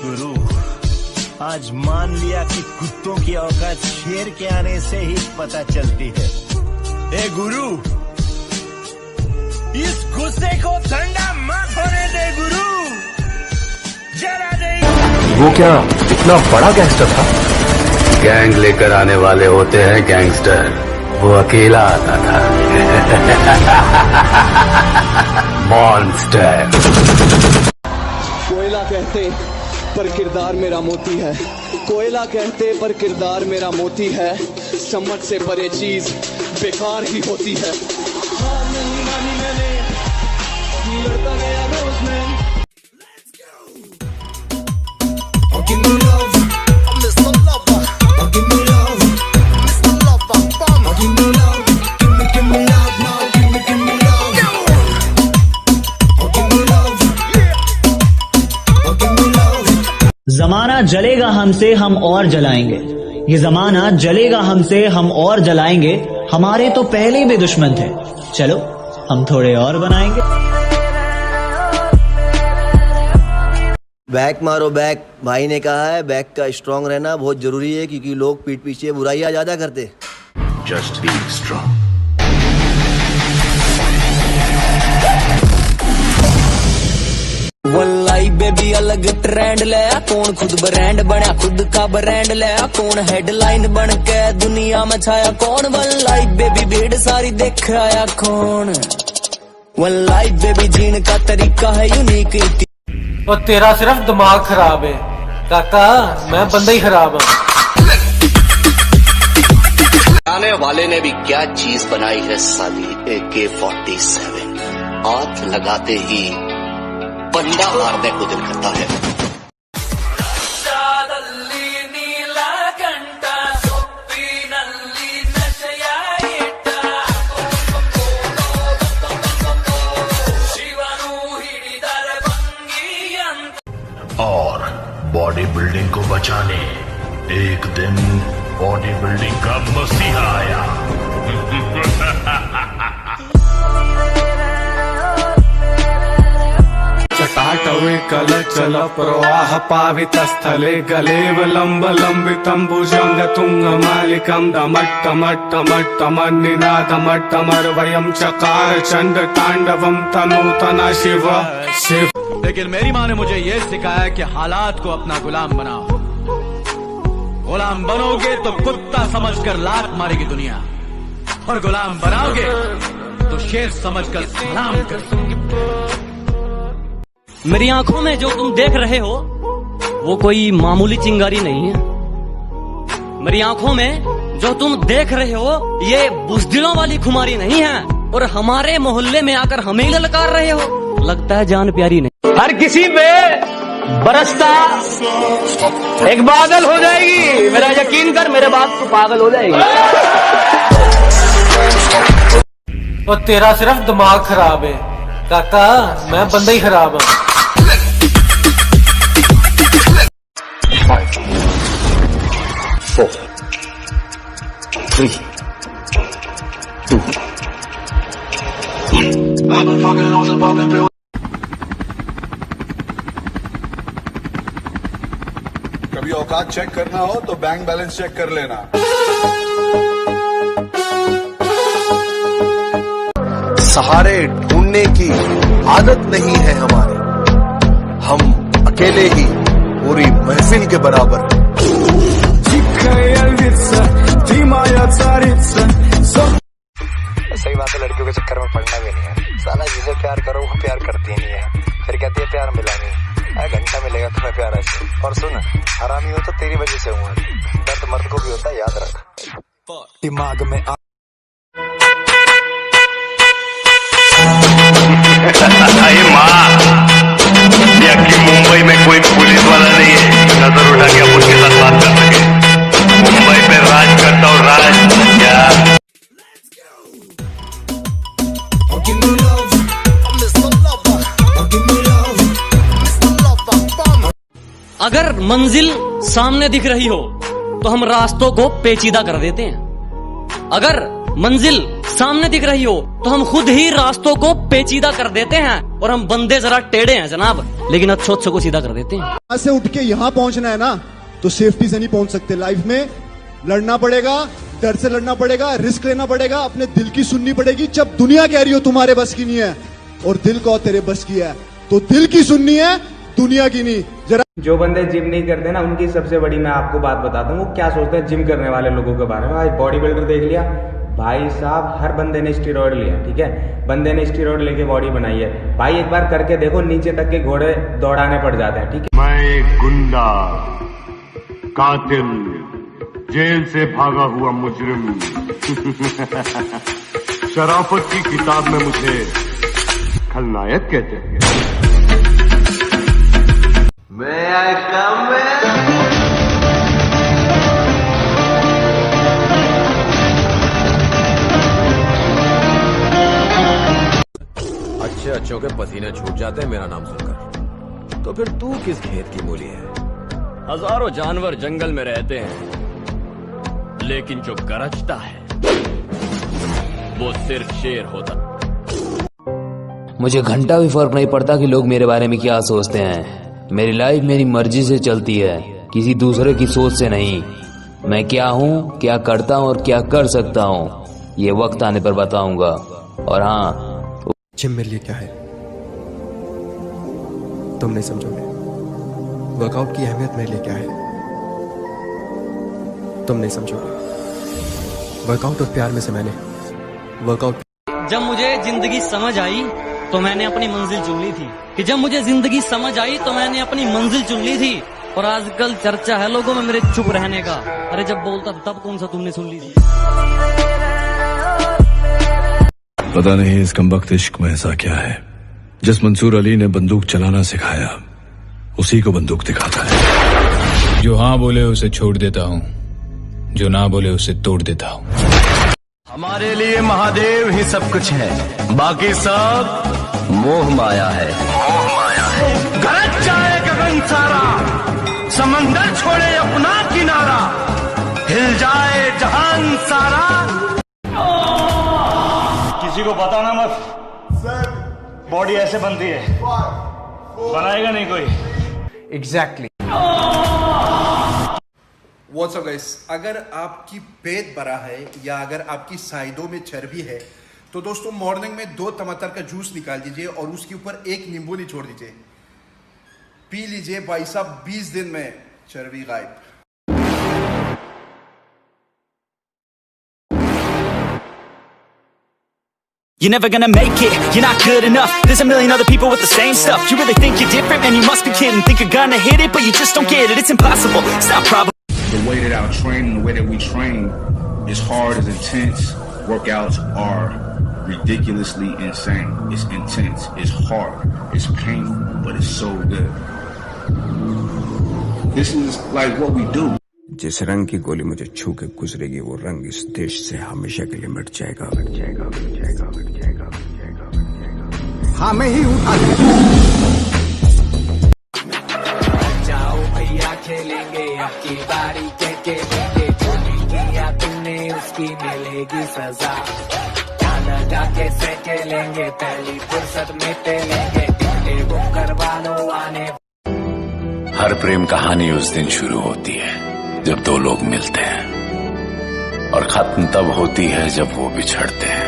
गुरु, आज मान लिया कि कुत्तों की औकात शेर के आने से ही पता चलती है। ए गुरु, इस गुस्से को ठंडा मत होने दे गुरु, जरा दे। वो क्या इतना बड़ा गैंगस्टर था? गैंग लेकर आने वाले होते हैं गैंगस्टर, वो अकेला आता था। मॉन्स्टर। कोयला कहते पर किरदार मेरा मोती है, कोयला कहते पर किरदार मेरा मोती है, समझ से परे चीज बेकार ही होती है। हार नहीं मानी मैंने, लड़ता गया रोज मैं। जमाना जलेगा हमसे हम और जलाएंगे, ये जमाना जलेगा हमसे हम और जलाएंगे, हमारे तो पहले भी दुश्मन थे, चलो हम थोड़े और बनाएंगे। बैक मारो बैक, भाई ने कहा है बैक का स्ट्रांग रहना बहुत जरूरी है, क्योंकि लोग पीठ पीछे बुराइयां ज्यादा करते। Just be strong. वल्लाई बेबी अलग ट्रेंड ले, कौन खुद ब्रांड बना, खुद का ब्रांड ले, कौन हेडलाइन बन के दुनिया में छाया, कौन वल्लाई बेबी भीड़ सारी देख आया कौन। वल्लाई बेबी जीने का तरीका है यूनिक। और तेरा सिर्फ दिमाग खराब है काका, मैं बंदा ही खराब हूँ। आने वाले ने भी क्या चीज बनाई है साली, AK-47। हाथ लगाते ही बंदा मारने को दिल करता है। और बॉडी बिल्डिंग को बचाने एक दिन बॉडी बिल्डिंग का मसीहा आया। चटाटवे कलचल प्रवाह पावितस्थले गलेवलम्ब लम्बितं भुजंग तुंग मालिकं दमट्टमट्टमट्टमन्निनादमट्टमर्वयं चकार चंड तांडवं तनूतना शिव शिव। लेकिन मेरी माँ ने मुझे ये सिखाया कि हालात को अपना गुलाम बनाओ। गुलाम बनोगे तो कुत्ता समझकर लात मारेगी दुनिया, और गुलाम बनाओगे तो शेर समझकर सलाम करेगी। मेरी आंखों में जो तुम देख रहे हो वो कोई मामूली चिंगारी नहीं है। मेरी आंखों में जो तुम देख रहे हो ये बुज़दिलों वाली खुमारी नहीं है, और हमारे मोहल्ले में आकर हमें ललकार रहे हो, लगता है जान प्यारी नहीं। हर किसी पे बरसता एक बादल हो जाएगी, मेरा यकीन कर, मेरे बाप को पागल हो जाएगी। और तेरा सिर्फ दिमाग खराब है काका, मैं बंदा ही खराब हूँ। 5 4 3 2 कभी औकात चेक करना हो तो बैंक बैलेंस चेक कर लेना। सहारे ढूंढने की आदत नहीं है हमारी, हम अकेले ही पूरी महफिल के बराबर। सही बात है, लड़कियों के चक्कर में पड़ना भी नहीं है। साला जिसे प्यार करो वो प्यार करती नहीं है, फिर कहती है प्यार मिला नहीं। घंटा मिलेगा तुम्हें प्यार ऐसे। और सुन, हरामी हो तो तेरी वजह से हुआ, दर्द मर्द को भी होता है, याद रख। दिमाग में मुंबई में कोई पुलिस वाला नहीं है नजर उठा के आप उसके साथ बात कर सके। मुंबई पे राज करता हूँ, राज क्या। अगर मंजिल सामने दिख रही हो तो हम रास्तों को पेचीदा कर देते हैं। अगर मंजिल सामने दिख रही हो तो हम खुद ही रास्तों को पेचीदा कर देते हैं। और हम बंदे जरा टेढ़े हैं जनाब, लेकिन अच्छे को सीधा कर देते हैं। यहाँ से उठ के यहाँ पहुंचना है ना, तो सेफ्टी से नहीं पहुंच सकते। लाइफ में लड़ना पड़ेगा, डर से लड़ना पड़ेगा, रिस्क लेना पड़ेगा, अपने दिल की सुननी पड़ेगी। जब दुनिया कह रही हो तुम्हारे बस की नहीं है और दिल को तेरे बस की है, तो दिल की सुननी है, दुनिया की नहीं। जरा जो बंदे जिम नहीं करते ना, उनकी सबसे बड़ी मैं आपको बात बताता हूँ, वो क्या सोचते हैं जिम करने वाले लोगों के बारे में। आज बॉडी बिल्डर देख लिया भाई साहब, हर बंदे ने स्टीरॉयड लिया, ठीक है, बंदे ने स्टीरॉयड लेके बॉडी बनाई है भाई। एक बार करके देखो, नीचे तक के घोड़े दौड़ाने पड़ जाते हैं, ठीक है। मैं एक गुंडा, कातिल, जेल से भागा हुआ मुजरिम, शराफत की किताब में मुझे खलनायक कहते हैं। अच्छों के पसीने छूट जाते हैं मेरा नाम सुनकर, तो फिर तू किस खेत की मूली है? हजारों जानवर जंगल में रहते हैं, लेकिन जो गरजता है वो सिर्फ शेर होता। मुझे घंटा भी फर्क नहीं पड़ता कि लोग मेरे बारे में क्या सोचते हैं। मेरी लाइफ मेरी मर्जी से चलती है, किसी दूसरे की सोच से नहीं। मैं क्या हूँ, क्या करता हूँ और क्या कर सकता हूँ, ये वक्त आने पर बताऊंगा। और हाँ, जिम मेरे लिए क्या है तुम नहीं समझोगे। वर्कआउट की अहमियत मेरे लिए क्या है तुम नहीं समझोगे। वर्कआउट और प्यार में से मैंने वर्कआउट। जब मुझे जिंदगी समझ आई तो मैंने अपनी मंजिल चुन ली थी, कि जब मुझे जिंदगी समझ आई तो मैंने अपनी मंजिल चुन ली थी। और आजकल चर्चा है लोगों में मेरे चुप रहने का। अरे जब बोलता तब कौन सा तुमने सुन ली थी? पता नहीं इस कमबख्त इश्क में ऐसा क्या है, जिस मंसूर अली ने बंदूक चलाना सिखाया उसी को बंदूक दिखाता है। जो हाँ बोले उसे छोड़ देता हूँ, जो ना बोले उसे तोड़ देता हूँ। हमारे लिए महादेव ही सब कुछ है, बाकी सब मोह माया है। गरज जाए गगन सारा, समंदर छोड़े अपना किनारा, हिल जाए जहान सारा। किसी को बताना मत, बॉडी ऐसे बनती है, बनाएगा नहीं कोई। एग्जैक्टली। व्हाट्स अप गाइस, अगर आपकी पेट बड़ा है या अगर आपकी साइडों में चर्बी है, तो दोस्तों मॉर्निंग में 2 टमाटर का जूस निकाल दीजिए और उसके ऊपर 1 नींबू निचोड़ दीजिए, पी लीजिए भाई साहब, 20 दिन में चर्बी गायब। You're never gonna make it, you're not good enough. There's a million other people with the same stuff. You really think you're different, man, you must be kidding. Think you're gonna hit it, but you just don't get it. It's impossible, it's not probable. The way that our training, the way that we train is hard, is intense. Workouts are ridiculously insane. It's intense, it's hard, it's painful, but it's so good. This is like what we do. जिस रंग की गोली मुझे छू के गुजरेगी, वो रंग इस देश से हमेशा के लिए मिट जाएगा, मिट जाएगा, मिट जाएगा, मिट जाएगा, मिट जाएगा, मिट जाएगा। हमें ही उठा जाओ भैया खेलेंगे अब की बारी, के चोरी किया तुमने उसकी मिलेगी सजा। क्या लगा के खेलेंगे, पहली फुर्सत में तेलेंगे, टिकटे बुक करवा लो आने। हर प्रेम कहानी उस दिन शुरू होती है जब 2 लोग मिलते हैं, और खत्म तब होती है जब वो बिछड़ते हैं।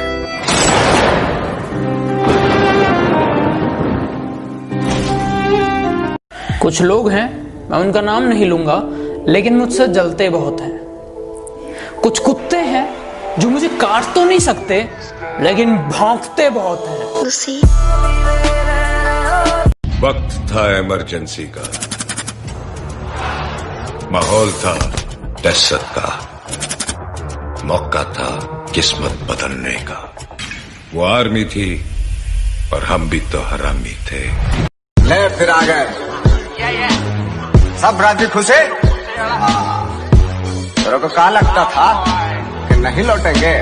कुछ लोग हैं, मैं उनका नाम नहीं लूंगा, लेकिन मुझसे जलते बहुत हैं। कुछ कुत्ते हैं जो मुझे काट तो नहीं सकते, लेकिन भौंकते बहुत हैं। वक्त था इमरजेंसी का, माहौल था दहशत का, मौका था किस्मत बदलने का। वो आर्मी थी और हम भी तो हरामी थे। ले फिर आ गए सब राजी खुशे। तेरे को क्या लगता था कि नहीं लौटेंगे?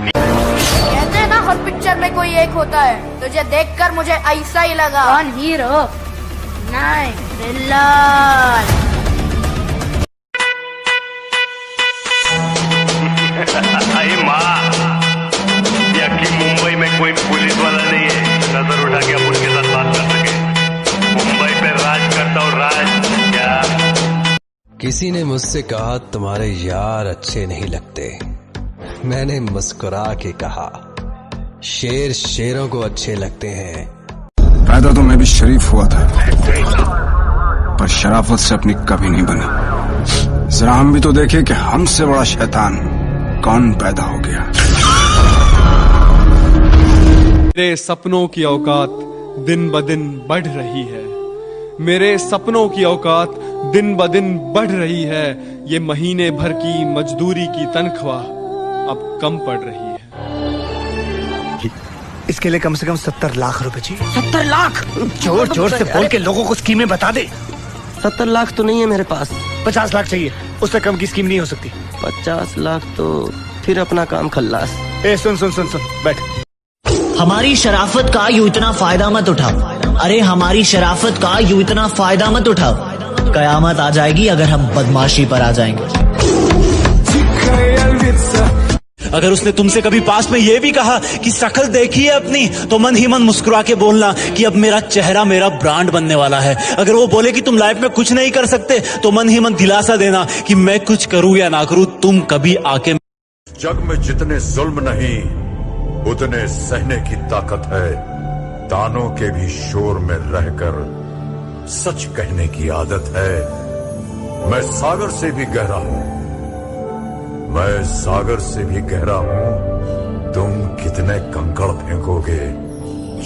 कहते हैं ना हर पिक्चर में कोई एक होता है, तुझे देखकर मुझे ऐसा ही लगा। कौन हीरो? नहीं, विलन। अरे माँ, मुंबई में कोई पुलिस वाला नहीं है, नजर उठा किसी ने मुझसे कहा तुम्हारे यार अच्छे नहीं लगते। मैंने मुस्कुरा के कहा शेर शेरों को अच्छे लगते हैं। पैदा तो मैं भी शरीफ हुआ था, पर शराफत से अपनी कभी नहीं बनी। जरा हम भी तो देखे कि हमसे बड़ा शैतान कौन पैदा हो गया। मेरे सपनों की औकात दिन ब दिन बढ़ रही है। मेरे सपनों की औकात दिन ब दिन बढ़ रही है। ये महीने भर की मजदूरी की तनख्वाह अब कम पड़ रही है। इसके लिए कम से कम 70 लाख रुपए चाहिए। 70 लाख? जोर जोर से बोल के लोगों को स्कीमें बता दे। 70 लाख तो नहीं है मेरे पास। 50 लाख चाहिए, उससे कम की स्कीम नहीं हो सकती। 50 लाख तो फिर अपना काम खल्लास। ए सुन सुन सुन सुन, बैठ। हमारी शराफत का यूं इतना फायदा मत उठाओ। अरे हमारी शराफत का यूं इतना फायदा मत उठाओ। कयामत आ जाएगी अगर हम बदमाशी पर आ जाएंगे। अगर उसने तुमसे कभी पास में ये भी कहा कि शक्ल देखी है अपनी, तो मन ही मन मुस्कुरा के बोलना कि अब मेरा चेहरा मेरा ब्रांड बनने वाला है। अगर वो बोले कि तुम लाइफ में कुछ नहीं कर सकते, तो मन ही मन दिलासा देना कि मैं कुछ करूं या ना करूं, तुम कभी आके। जग में जितने जुल्म नहीं उतने सहने की ताकत है। तानों के भी शोर में रहकर सच कहने की आदत है। मैं सागर से भी गहरा हूं, मैं सागर से भी गहरा हूं। तुम कितने कंकड़ फेंकोगे,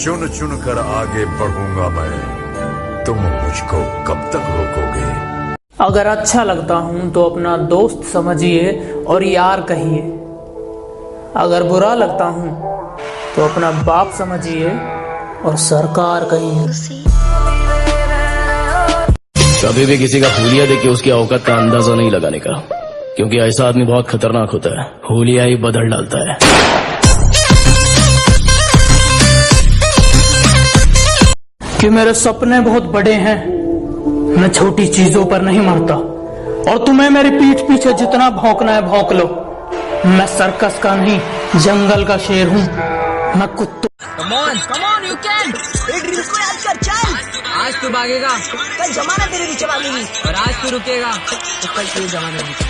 चुन चुन कर आगे बढ़ूंगा मैं। तुम मुझको कब तक रोकोगे। अगर अच्छा लगता हूं तो अपना दोस्त समझिए और यार कहिए। अगर बुरा लगता हूं तो अपना बाप समझिए और सरकार कहिए। कभी भी किसी का हुलिया देख के उसकी औकात का अंदाजा नहीं लगाने का, क्योंकि ऐसा आदमी बहुत खतरनाक होता है। हुलिया ही बदल डालता है। कि मेरे सपने बहुत बड़े हैं, मैं छोटी चीजों पर नहीं मरता। और तुम्हें मेरी पीठ पीछे जितना भौंकना है भौंक लो। मैं सर्कस का नहीं, जंगल का शेर हूँ। मैं कुत्तों। Come on, you can. एक ड्रीम को याद कर, चल। आज तू भागेगा, कल जमाना तेरे पीछे भागेगी, और आज तू रुकेगा तो कल तेरे जमाने पीछे।